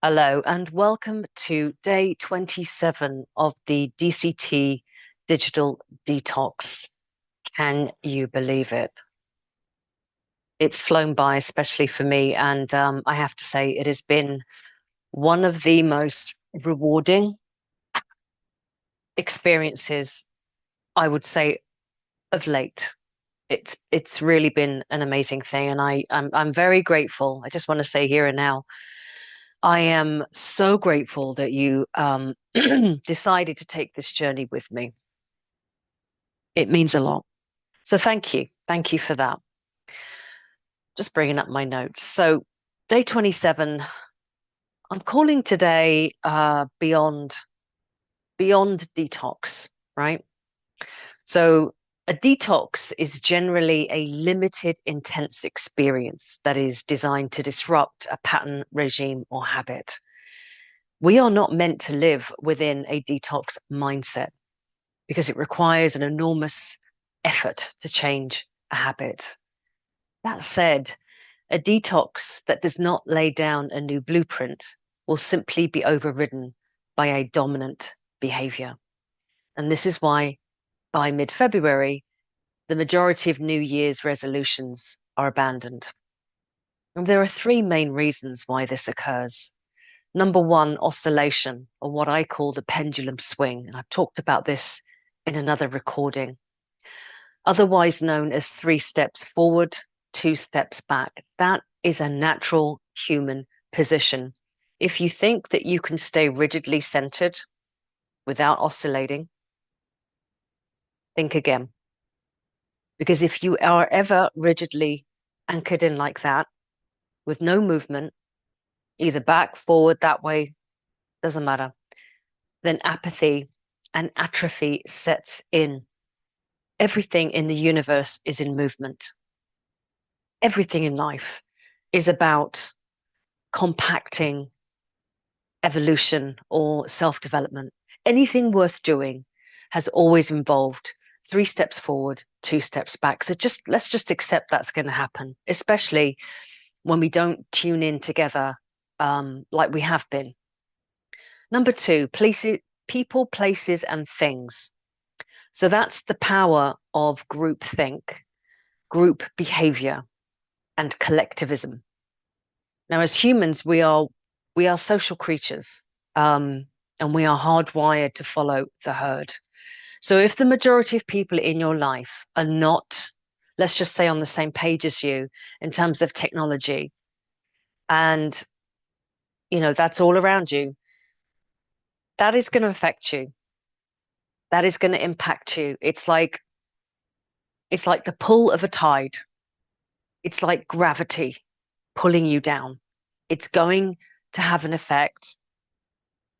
Hello, and welcome to day 27 of the DCT Digital Detox. Can you believe it? It's flown by, especially for me, and I have to say, it has been one of the most rewarding experiences, I would say, of late. It's really been an amazing thing, and I'm very grateful. I just want to say here and now, I am so grateful that you decided to take this journey with me. It means a lot. So thank you. Thank you for that. Just bringing up my notes. So day 27, I'm calling today beyond detox, right? So a detox is generally a limited, intense experience that is designed to disrupt a pattern, regime, or habit. We are not meant to live within a detox mindset because it requires an enormous effort to change a habit. That said, a detox that does not lay down a new blueprint will simply be overridden by a dominant behavior. And this is why by mid-February, the majority of New Year's resolutions are abandoned. And there are three main reasons why this occurs. Number one, oscillation, or what I call the pendulum swing. And I've talked about this in another recording, otherwise known as 3 steps forward, 2 steps back. That is a natural human position. If you think that you can stay rigidly centered without oscillating, think again. Because if you are ever rigidly anchored in like that, with no movement, either back, forward, that way, doesn't matter, then apathy and atrophy sets in. Everything in the universe is in movement. Everything in life is about compacting evolution or self-development. Anything worth doing has always involved 3 steps forward, 2 steps back. So let's just accept that's going to happen, especially when we don't tune in together like we have been. Number two, places, people, places, and things. So that's the power of groupthink, group behavior, and collectivism. Now, as humans, we are social creatures, and we are hardwired to follow the herd. So if the majority of people in your life are not, let's just say, on the same page as you in terms of technology, and that's all around you, that is going to affect you. That is going to impact you. It's like the pull of a tide. It's like gravity pulling you down. It's going to have an effect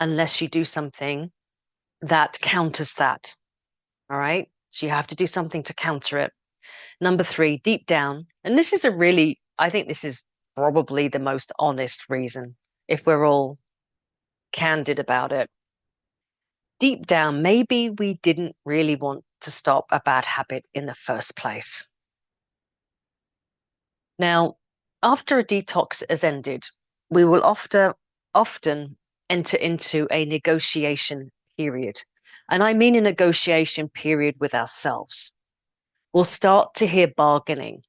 unless you do something that counters that. All right. So you have to do something to counter it. Number three, deep down. And this is I think this is probably the most honest reason, if we're all candid about it. Deep down, maybe we didn't really want to stop a bad habit in the first place. Now, after a detox has ended, we will often enter into a negotiation period. And I mean a negotiation period with ourselves. We'll start to hear bargaining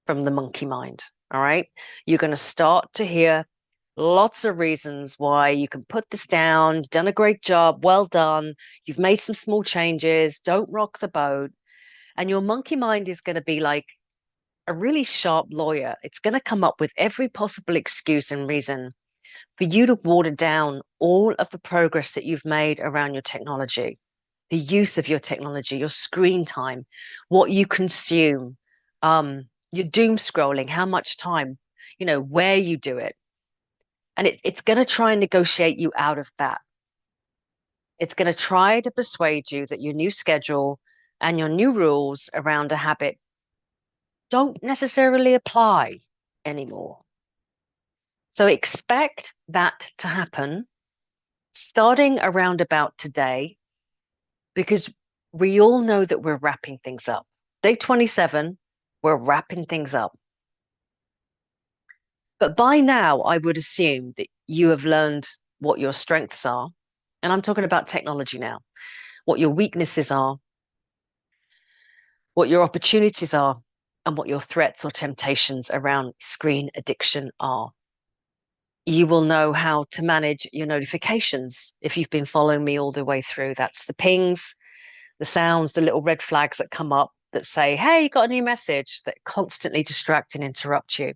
from the monkey mind. All right. You're going to start to hear lots of reasons why you can put this down. You've done a great job. Well done. You've made some small changes. Don't rock the boat. And your monkey mind is going to be like a really sharp lawyer. It's going to come up with every possible excuse and reason for you to water down all of the progress that you've made around your technology, the use of your technology, your screen time, what you consume, your doom scrolling, how much time, where you do it. And it's going to try and negotiate you out of that. It's going to try to persuade you that your new schedule and your new rules around a habit don't necessarily apply anymore. So expect that to happen starting around about today, because we all know that we're wrapping things up. Day 27, we're wrapping things up. But by now, I would assume that you have learned what your strengths are, and I'm talking about technology now, what your weaknesses are, what your opportunities are, and what your threats or temptations around screen addiction are. You will know how to manage your notifications if you've been following me all the way through. That's the pings, the sounds, the little red flags that come up that say, hey, you got a new message, that constantly distract and interrupt you.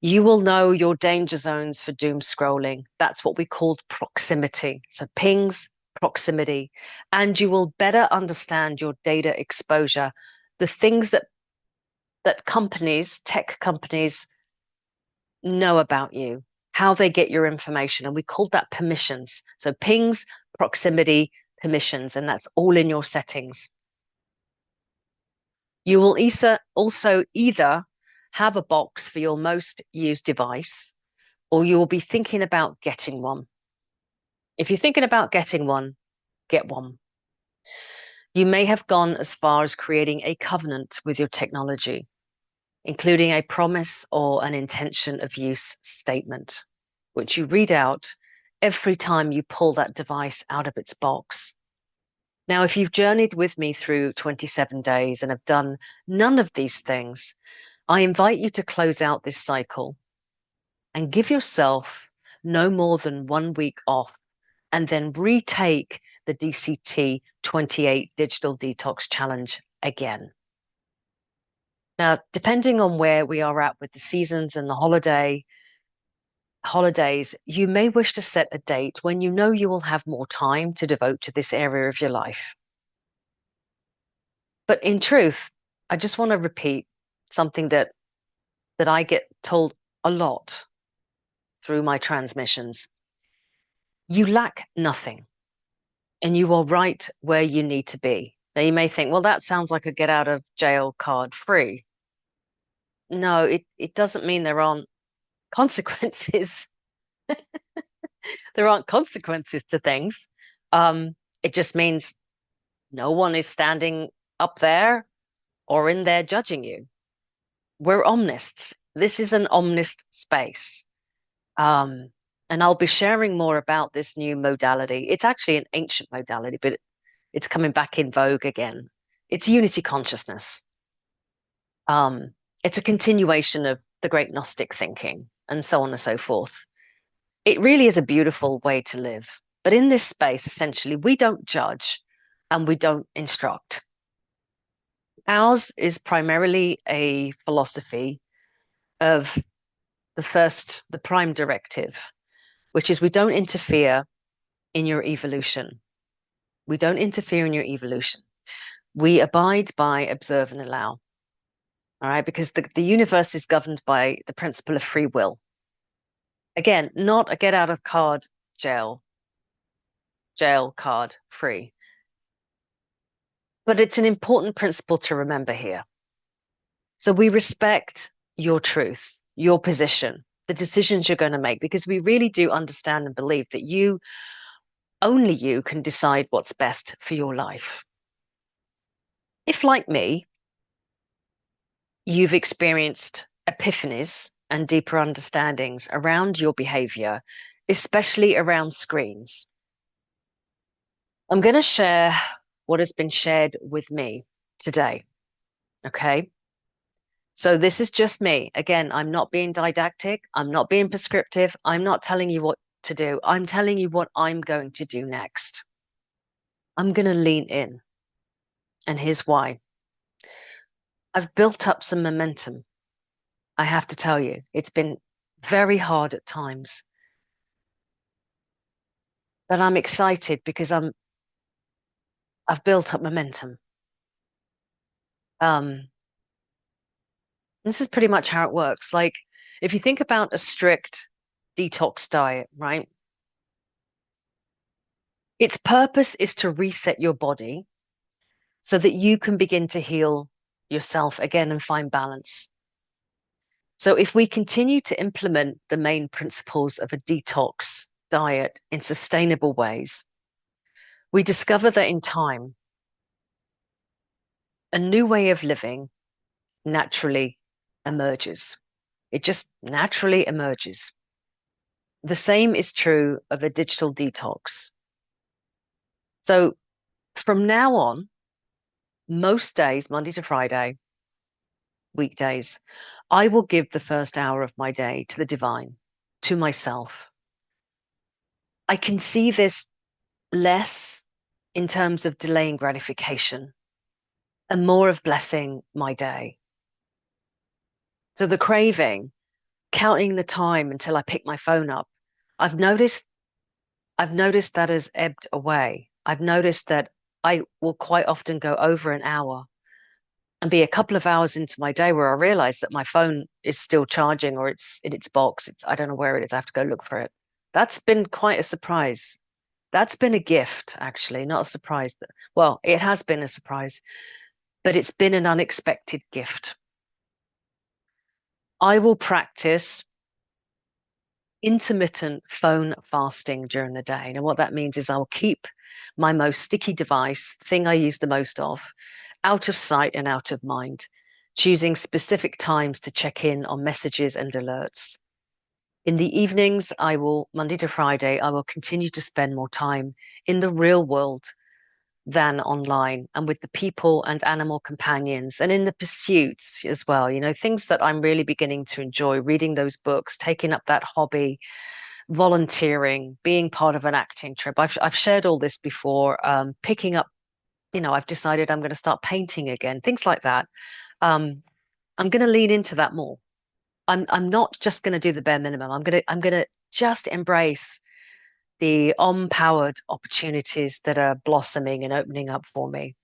You will know your danger zones for doom scrolling. That's what we called proximity. So pings, proximity, and you will better understand your data exposure, the things that companies, tech companies know about you, how they get your information. And we called that permissions. So pings, proximity, permissions, and that's all in your settings. You will also either have a box for your most used device, or you will be thinking about getting one. If you're thinking about getting one, get one. You may have gone as far as creating a covenant with your technology, including a promise or an intention of use statement, which you read out every time you pull that device out of its box. Now, if you've journeyed with me through 27 days and have done none of these things, I invite you to close out this cycle and give yourself no more than 1 week off, and then retake the DCT 28 Digital Detox Challenge again. Now, depending on where we are at with the seasons and the holidays, you may wish to set a date when you know you will have more time to devote to this area of your life. But in truth, I just want to repeat something that I get told a lot through my transmissions. You lack nothing, and you are right where you need to be. Now, you may think, well, that sounds like a get out of jail card free. No, it doesn't mean there aren't consequences. There aren't consequences to things. It just means no one is standing up there or in there judging you. We're omnists. This is an omnist space. Um, and I'll be sharing more about this new modality. It's actually an ancient modality, but it's coming back in vogue again. It's unity consciousness. Um, it's a continuation of the great Gnostic thinking and so on and so forth. It really is a beautiful way to live. But in this space, essentially, we don't judge and we don't instruct. Ours is primarily a philosophy of the prime directive, which is we don't interfere in your evolution. We don't interfere in your evolution. We abide by, observe, and allow. All right, because the universe is governed by the principle of free will. Again, not a get out of jail card free. But it's an important principle to remember here. So we respect your truth, your position, the decisions you're going to make, because we really do understand and believe that only you can decide what's best for your life. If, like me, you've experienced epiphanies and deeper understandings around your behavior, especially around screens, I'm going to share what has been shared with me today. Okay. So this is just me. Again, I'm not being didactic. I'm not being prescriptive. I'm not telling you what to do. I'm telling you what I'm going to do next. I'm going to lean in. And here's why. I've built up some momentum. I have to tell you, it's been very hard at times. But I'm excited because I've built up momentum. This is pretty much how it works. Like, if you think about a strict detox diet, right? Its purpose is to reset your body so that you can begin to heal yourself again and find balance. So if we continue to implement the main principles of a detox diet in sustainable ways, we discover that in time, a new way of living naturally emerges. It just naturally emerges. The same is true of a digital detox. So from now on, most days, Monday to Friday, weekdays, I will give the first hour of my day to the divine, to myself. I can see this less in terms of delaying gratification and more of blessing my day. So the craving, counting the time until I pick my phone up, I've noticed I've noticed that has ebbed away. I've noticed that I will quite often go over an hour and be a couple of hours into my day where I realize that my phone is still charging or it's in its box. I don't know where it is. I have to go look for it. That's been quite a surprise. That's been a gift, actually, not a surprise. Well, it has been a surprise, but it's been an unexpected gift. I will practice intermittent phone fasting during the day. And what that means is I'll keep my most sticky device, thing I use the most of, out of sight and out of mind, choosing specific times to check in on messages and alerts. In the evenings, Monday to Friday, I will continue to spend more time in the real world than online and with the people and animal companions and in the pursuits as well. Things that I'm really beginning to enjoy, reading those books, taking up that hobby, volunteering, being part of an acting trip. I've shared all this before. Picking up, I've decided I'm going to start painting again, things like that. I'm going to lean into that more. I'm not just going to do the bare minimum. I'm going to just embrace the empowered opportunities that are blossoming and opening up for me.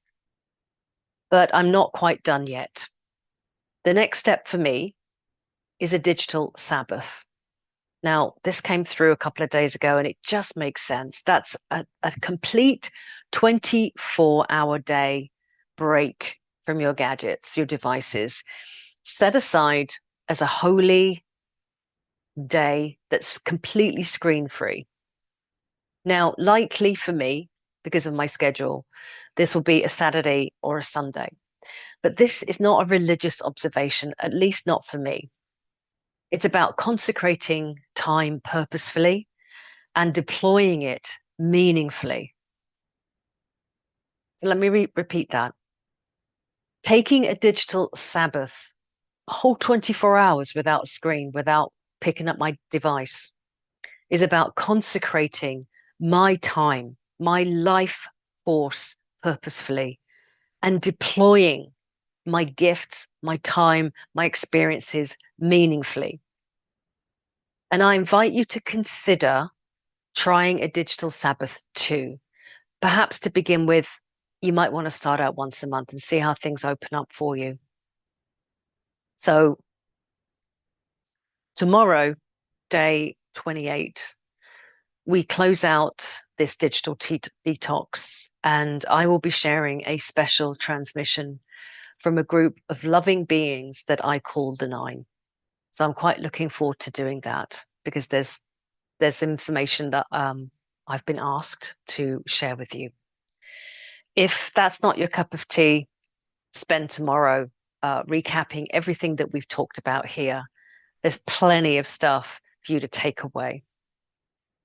But I'm not quite done yet. The next step for me is a digital Sabbath. Now, this came through a couple of days ago and it just makes sense. That's a complete 24-hour day break from your gadgets, your devices, set aside as a holy day that's completely screen free. Now, likely for me, because of my schedule, this will be a Saturday or a Sunday. But this is not a religious observation, at least not for me. It's about consecrating time purposefully and deploying it meaningfully. So let me repeat that. Taking a digital Sabbath, a whole 24 hours without a screen, without picking up my device, is about consecrating my time, my life force purposefully, and deploying my gifts, my time, my experiences meaningfully. And I invite you to consider trying a digital Sabbath too. Perhaps to begin with, you might want to start out once a month and see how things open up for you. So, tomorrow, day 28, we close out this digital detox, and I will be sharing a special transmission from a group of loving beings that I call the Nine. So I'm quite looking forward to doing that because there's information that I've been asked to share with you. If that's not your cup of tea, spend tomorrow recapping everything that we've talked about here. There's plenty of stuff for you to take away.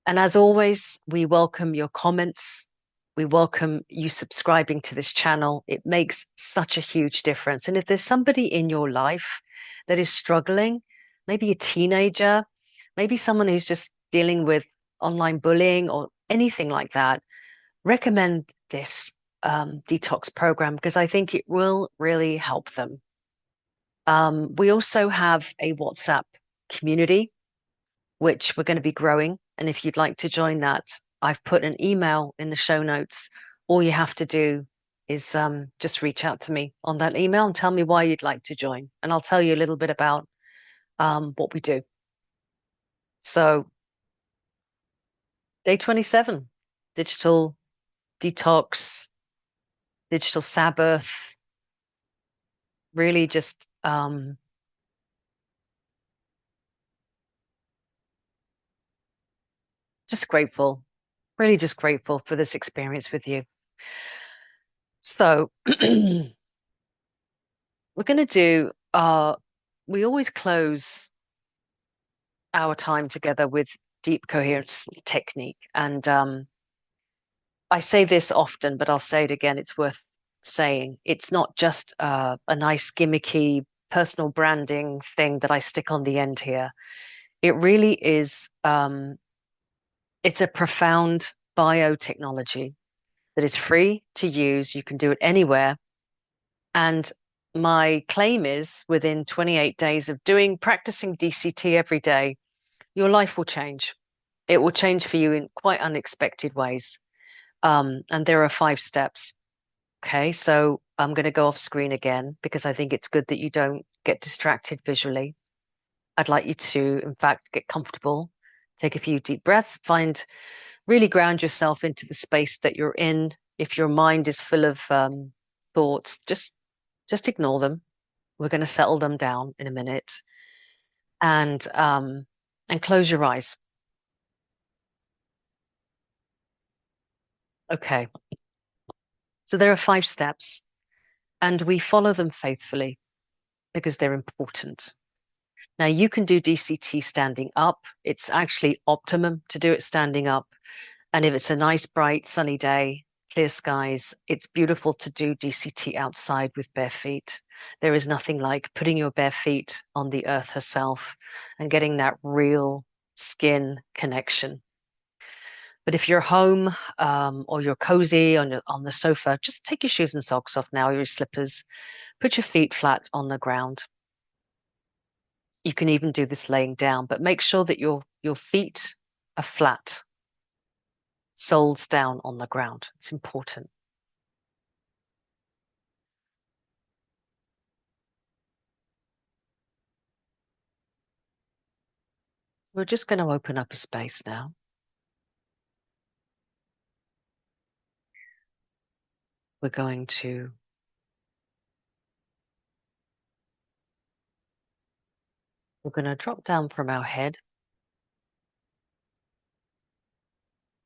And as always, we welcome your comments. We welcome you subscribing to this channel. It makes such a huge difference. And if there's somebody in your life that is struggling, maybe a teenager, maybe someone who's just dealing with online bullying or anything like that, recommend this detox program because I think it will really help them. We also have a WhatsApp community, which we're going to be growing. And if you'd like to join that, I've put an email in the show notes. All you have to do is just reach out to me on that email and tell me why you'd like to join. And I'll tell you a little bit about what we do. So, day 27, digital detox, digital Sabbath, really just grateful, really just grateful for this experience with you. So, we're going to do, we always close our time together with deep coherence technique. And I say this often, but I'll say it again. It's worth saying. It's not just a nice gimmicky personal branding thing that I stick on the end here. It really is, it's a profound biotechnology that is free to use. You can do it anywhere. And my claim is within 28 days of practicing DCT every day, your life will change. It will change for you in quite unexpected ways. And there are 5 steps. Okay, so I'm going to go off screen again because I think it's good that you don't get distracted visually. I'd like you to, in fact, get comfortable, take a few deep breaths, really ground yourself into the space that you're in. If your mind is full of thoughts, just ignore them. We're going to settle them down in a minute, and close your eyes. Okay. So there are 5 steps, and we follow them faithfully because they're important. Now, you can do DCT standing up. It's actually optimum to do it standing up. And if it's a nice, bright, sunny day, clear skies, it's beautiful to do DCT outside with bare feet. There is nothing like putting your bare feet on the earth herself and getting that real skin connection. But if you're home or you're cozy on the sofa, just take your shoes and socks off now, your slippers. Put your feet flat on the ground. You can even do this laying down, but make sure that your feet are flat, soles down on the ground. It's important. We're just going to open up a space now. We're going to drop down from our head.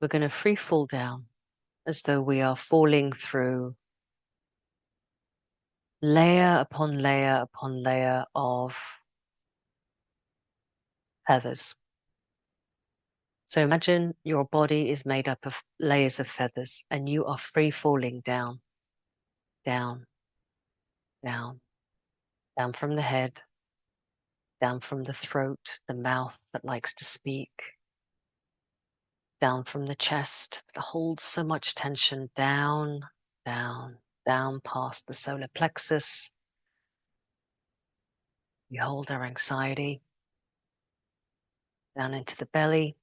We're going to free fall down as though we are falling through layer upon layer upon layer of feathers. So imagine your body is made up of layers of feathers and you are free falling down, down, down, down from the head, down from the throat, the mouth that likes to speak, down from the chest that holds so much tension, down, down, down past the solar plexus. We hold our anxiety down into the belly,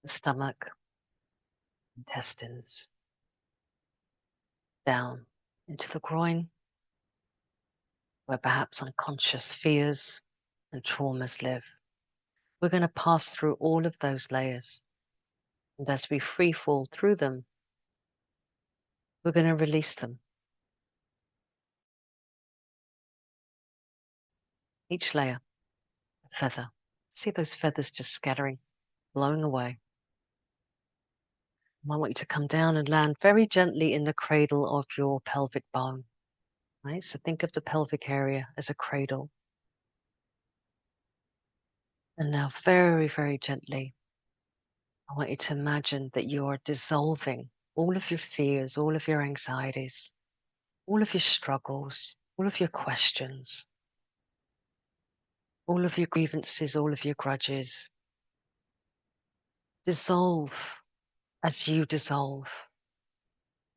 the stomach, intestines, down into the groin, where perhaps unconscious fears and traumas live. We're going to pass through all of those layers. And as we free fall through them, we're going to release them. Each layer, a feather. See those feathers just scattering, blowing away. I want you to come down and land very gently in the cradle of your pelvic bone. Right? So think of the pelvic area as a cradle. And now very, very gently, I want you to imagine that you are dissolving all of your fears, all of your anxieties, all of your struggles, all of your questions, all of your grievances, all of your grudges. Dissolve as you dissolve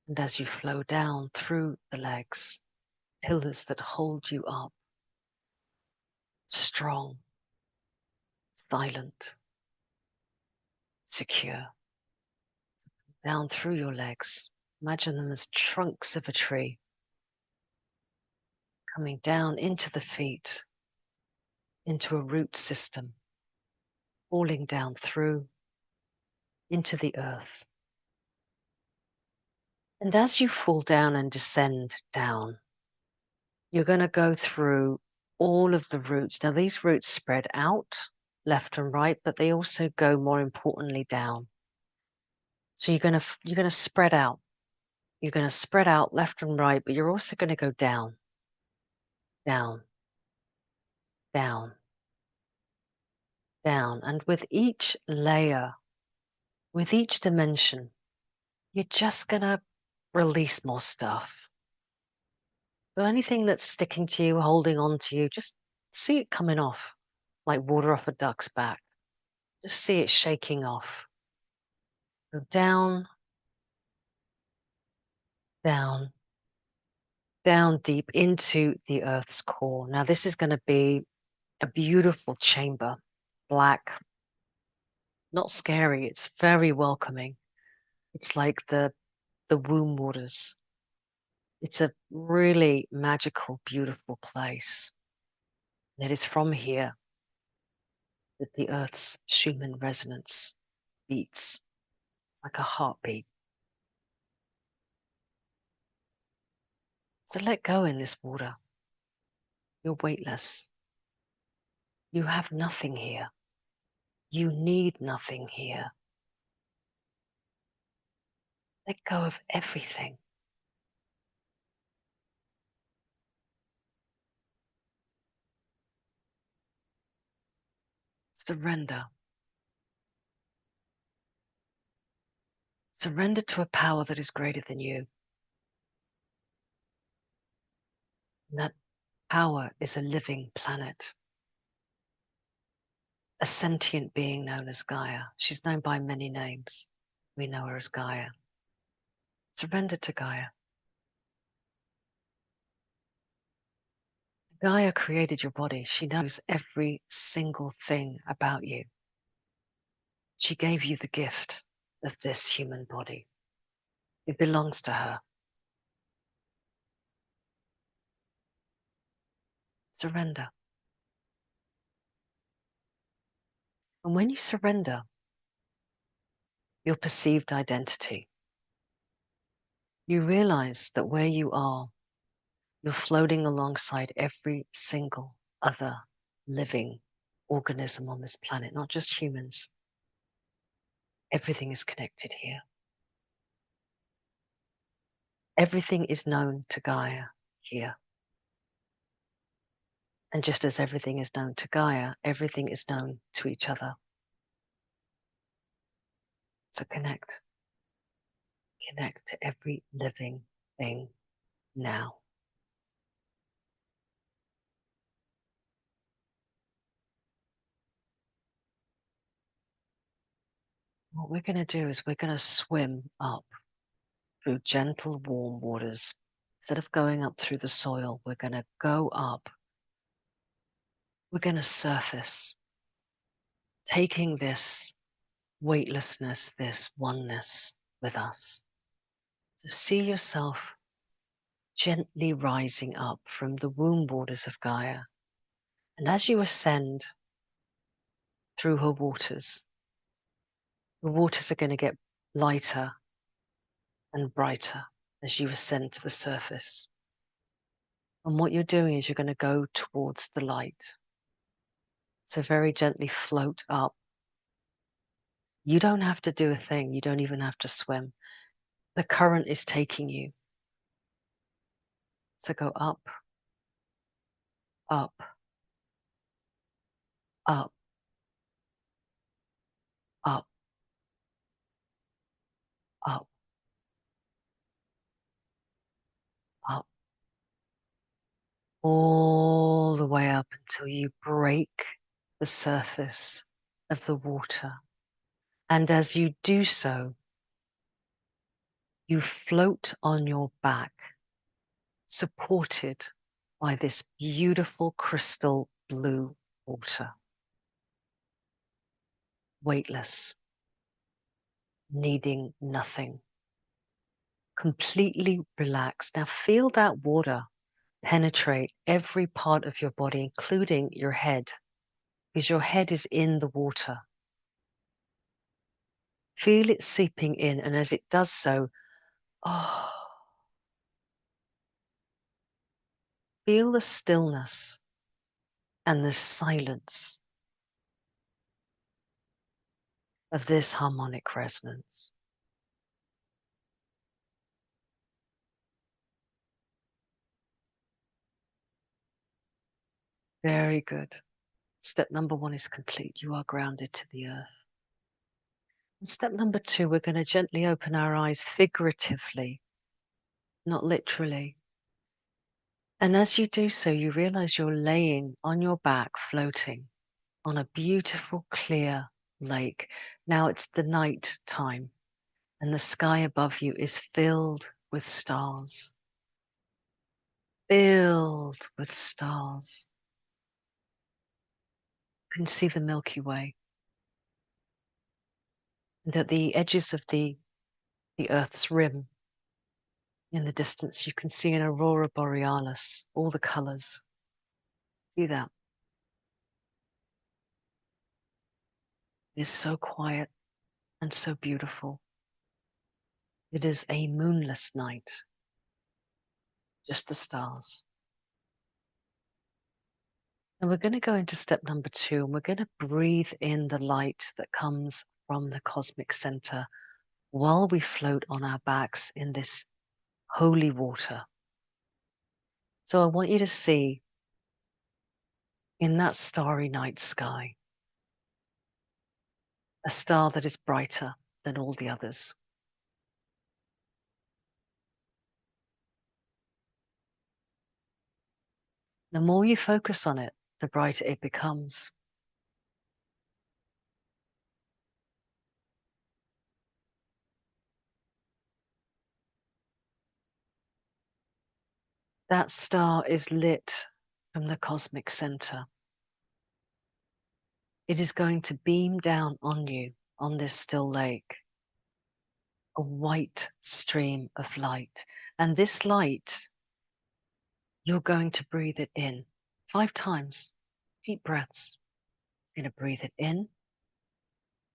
and as you flow down through the legs, pillars that hold you up, strong, silent, secure. Down through your legs. Imagine them as trunks of a tree coming down into the feet, into a root system, falling down through into the earth. And as you fall down and descend down, you're going to go through all of the roots. Now, these roots spread out left and right, but they also go, more importantly, down. So you're going to spread out. You're going to spread out left and right, but you're also going to go down, down, down, down. And with each layer, with each dimension, you're just going to release more stuff. So anything that's sticking to you, holding on to you, just see it coming off like water off a duck's back. Just see it shaking off. Go down, down, down deep into the earth's core. Now, this is going to be a beautiful chamber, black, not scary. It's very welcoming. It's like the womb waters. It's a really magical, beautiful place. And it is from here that the earth's Schumann resonance beats. It's like a heartbeat. So let go in this water. You're weightless. You have nothing here. You need nothing here. Let go of everything. Surrender. Surrender to a power that is greater than you. And that power is a living planet, a sentient being known as Gaia. She's known by many names. We know her as Gaia. Surrender to Gaia. Gaia created your body. She knows every single thing about you. She gave you the gift of this human body. It belongs to her. Surrender. And when you surrender your perceived identity, you realize that where you are, you're floating alongside every single other living organism on this planet, not just humans. Everything is connected here. Everything is known to Gaia here. And just as everything is known to Gaia, everything is known to each other. So connect. Connect to every living thing now. What we're going to do is we're going to swim up through gentle, warm waters. Instead of going up through the soil, we're going to go up. We're going to surface, taking this weightlessness, this oneness with us. So see yourself gently rising up from the womb waters of Gaia. And as you ascend through her waters, the waters are going to get lighter and brighter as you ascend to the surface. And what you're doing is you're going to go towards the light. So very gently float up. You don't have to do a thing. You don't even have to swim. The current is taking you. So go up, up, up, up, up, up, all the way up until you break the surface of the water. And as you do so, you float on your back, supported by this beautiful crystal blue water. Weightless, needing nothing, completely relaxed. Now feel that water penetrate every part of your body, including your head, because your head is in the water. Feel it seeping in, and as it does so, feel the stillness and the silence of this harmonic resonance. Very good. Step number 1 is complete. You are grounded to the earth. And step number 2, we're going to gently open our eyes figuratively, not literally. And as you do so, you realize you're laying on your back, floating on a beautiful, clear lake. Now it's the night time, and the sky above you is filled with stars. Filled with stars. You can see the Milky Way. And at the edges of the Earth's rim, in the distance, you can see an aurora borealis, all the colors. See that? It is so quiet and so beautiful. It is a moonless night, just the stars. And we're going to go into step number 2, and we're going to breathe in the light that comes from the cosmic center while we float on our backs in this holy water. So I want you to see in that starry night sky a star that is brighter than all the others. The more you focus on it, the brighter it becomes. That star is lit from the cosmic center. It is going to beam down on you on this still lake, a white stream of light. And this light, you're going to breathe it in 5 times, deep breaths. You're going to breathe it in.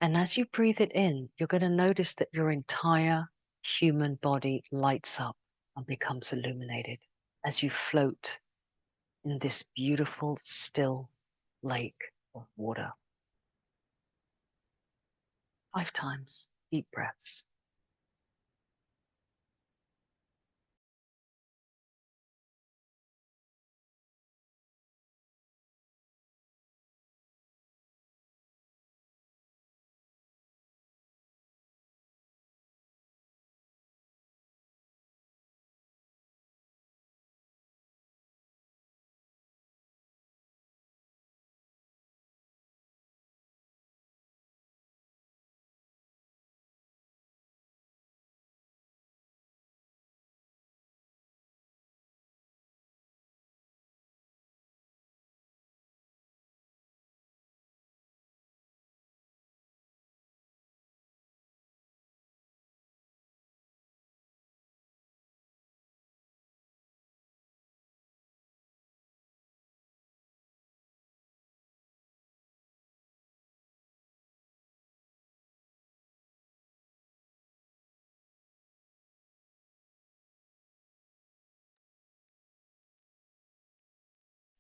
And as you breathe it in, you're going to notice that your entire human body lights up and becomes illuminated as you float in this beautiful, still lake of water. 5 times, deep breaths.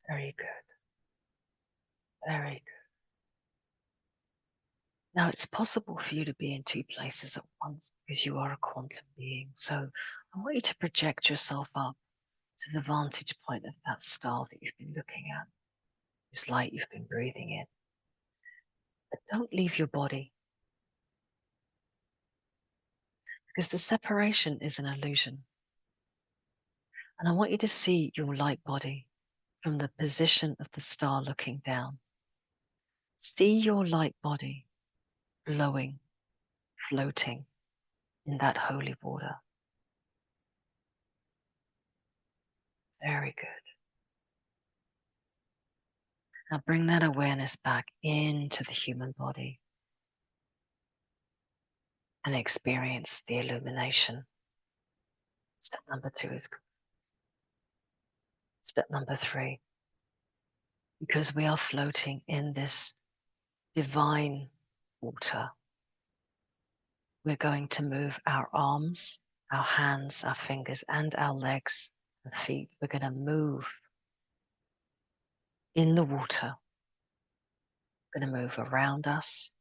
Very good. Very good. Now, it's possible for you to be in 2 places at once because you are a quantum being. So I want you to project yourself up to the vantage point of that star that you've been looking at, this light you've been breathing in. But don't leave your body, because the separation is an illusion. And I want you to see your light body from the position of the star looking down. See your light body glowing, floating in that holy water. Very good. Now bring that awareness back into the human body and experience the illumination. Step number 2 is good. Step number 3, because we are floating in this divine water, we're going to move our arms, our hands, our fingers, and our legs and feet. We're going to move in the water. We're going to move around us.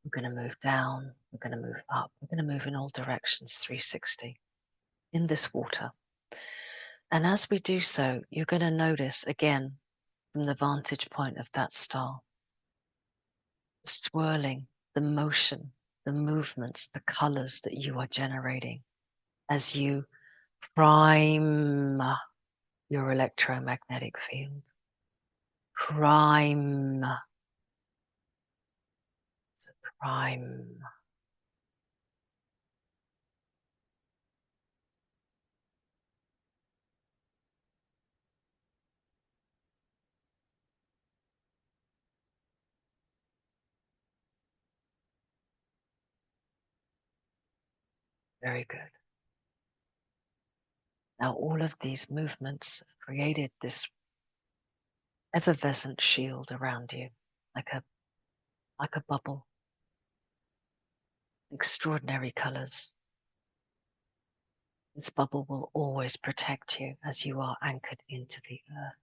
We're going to move down. We're going to move up. We're going to move in all directions, 360, in this water. And as we do so, you're going to notice again from the vantage point of that star. The swirling, the motion, the movements, the colors that you are generating as you prime your electromagnetic field. Prime. So prime. Very good. Now all of these movements have created this effervescent shield around you, like a bubble. Extraordinary colors. This bubble will always protect you as you are anchored into the earth.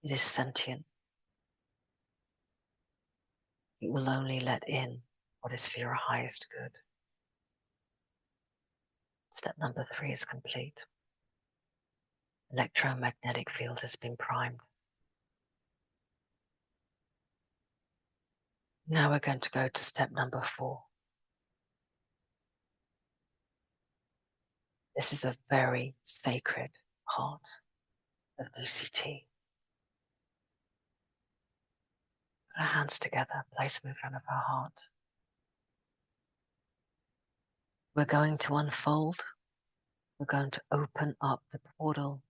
It is sentient. It will only let in what is for your highest good. Step number 3 is complete. Electromagnetic field has been primed. Now we're going to go to step number 4. This is a very sacred part of ECT. Put our hands together, place them in front of our heart. We're going to unfold. We're going to open up the portal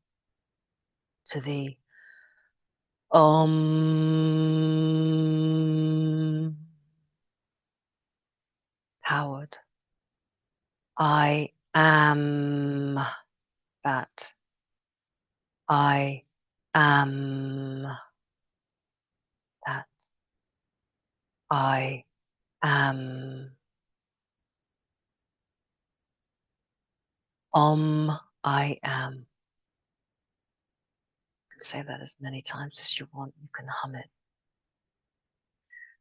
to the powered. I am that. I am that. I am. I am. You can say that as many times as you want. You can hum it.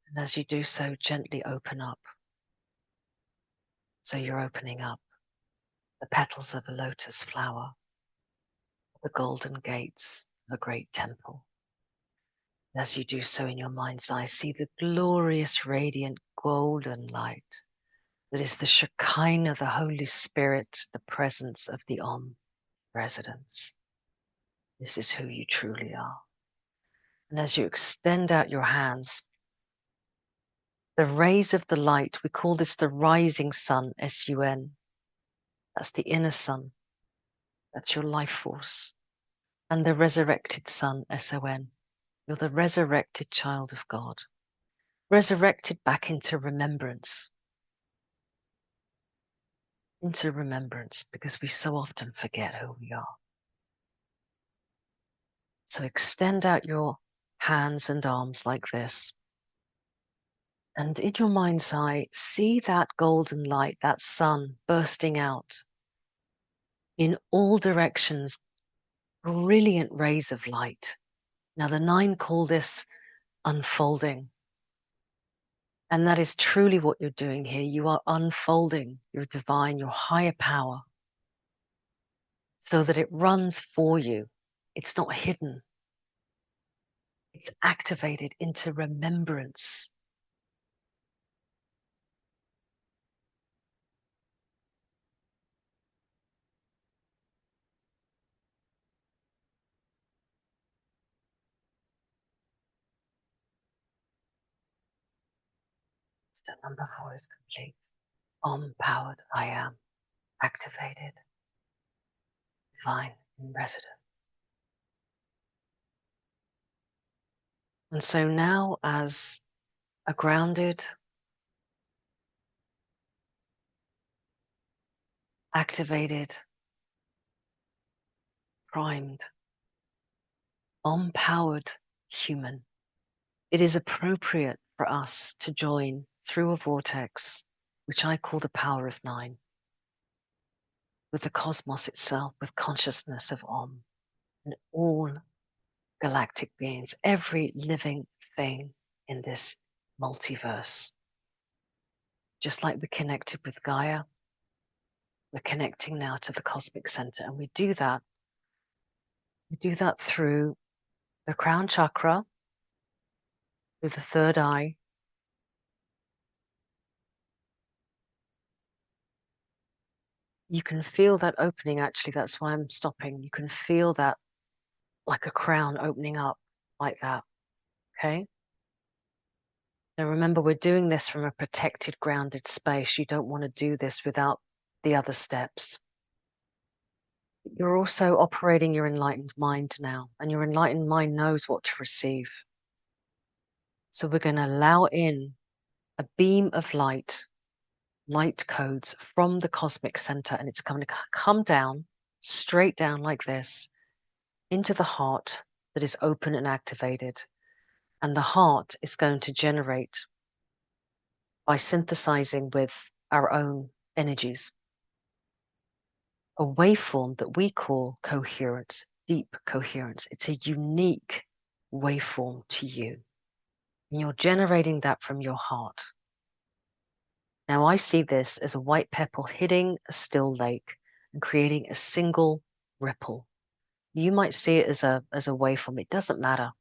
And as you do so, gently open up. So you're opening up the petals of a lotus flower, the golden gates of a great temple. And as you do so in your mind's eye, see the glorious, radiant, golden light that is the Shekinah, the Holy Spirit, the presence of the residence. This is who you truly are. And as you extend out your hands, the rays of the light, we call this the rising sun, S-U-N. That's the inner sun. That's your life force. And the resurrected sun, S-O-N. You're the resurrected child of God. Resurrected back into remembrance. Into remembrance, because we so often forget who we are. So extend out your hands and arms like this. And in your mind's eye, see that golden light, that sun bursting out in all directions, brilliant rays of light. Now the 9 call this unfolding. And that is truly what you're doing here. You are unfolding your divine, your higher power, so that it runs for you. It's not hidden. It's activated into remembrance. Step number 4 is complete. Powered I am, activated, divine in residence. And so now, as a grounded, activated, primed, powered human, it is appropriate for us to join through a vortex, which I call the power of 9, with the cosmos itself, with consciousness of and all galactic beings, every living thing in this multiverse. Just like we connected with Gaia, we're connecting now to the cosmic center, and we do that through the crown chakra through the third eye. You can feel that opening, actually. That's why I'm stopping. You can feel that like a crown opening up like that. Okay. Now remember, we're doing this from a protected, grounded space. You don't want to do this without the other steps. You're also operating your enlightened mind now, and your enlightened mind knows what to receive. So we're going to allow in a beam of light codes from the cosmic center, and it's going to come down, straight down like this, into the heart that is open and activated. And the heart is going to generate by synthesizing with our own energies a waveform that we call coherence, deep coherence. It's a unique waveform to you. And you're generating that from your heart. Now I see this as a white pebble hitting a still lake and creating a single ripple. You might see it as a waveform. It doesn't matter.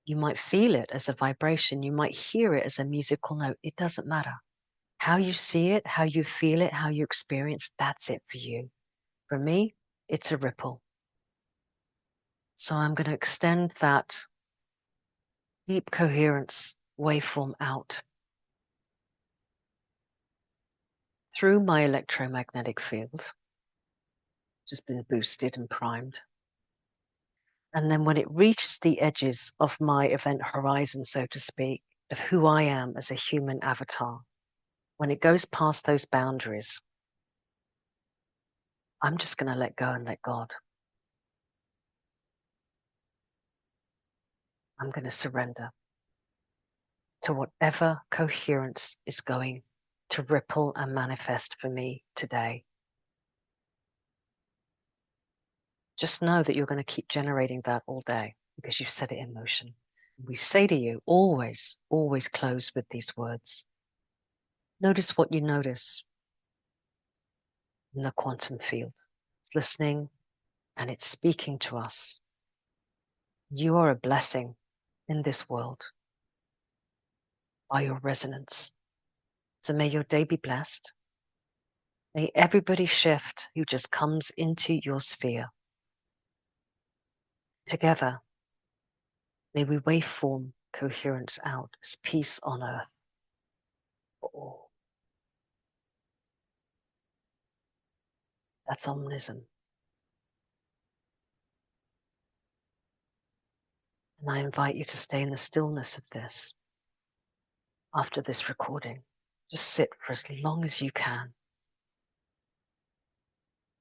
You might feel it as a vibration. You might hear it as a musical note. It doesn't matter. How you see it, how you feel it, how you experience, that's it for you. For me, it's a ripple. So I'm going to extend that deep coherence waveform out through my electromagnetic field, which has been boosted and primed. And then when it reaches the edges of my event horizon, so to speak, of who I am as a human avatar, when it goes past those boundaries, I'm just going to let go and let God. I'm going to surrender to whatever coherence is going to ripple and manifest for me today. Just know that you're going to keep generating that all day because you've set it in motion. We say to you, always, always close with these words. Notice what you notice in the quantum field. It's listening and it's speaking to us. You are a blessing in this world by your resonance. So may your day be blessed. May everybody shift who just comes into your sphere. Together, may we waveform coherence out as peace on earth for all. That's omnism. And I invite you to stay in the stillness of this after this recording. Just sit for as long as you can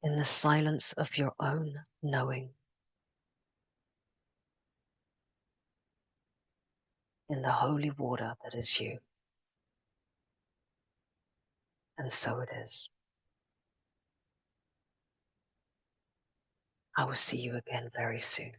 in the silence of your own knowing, in the holy water that is you. And so it is. I will see you again very soon.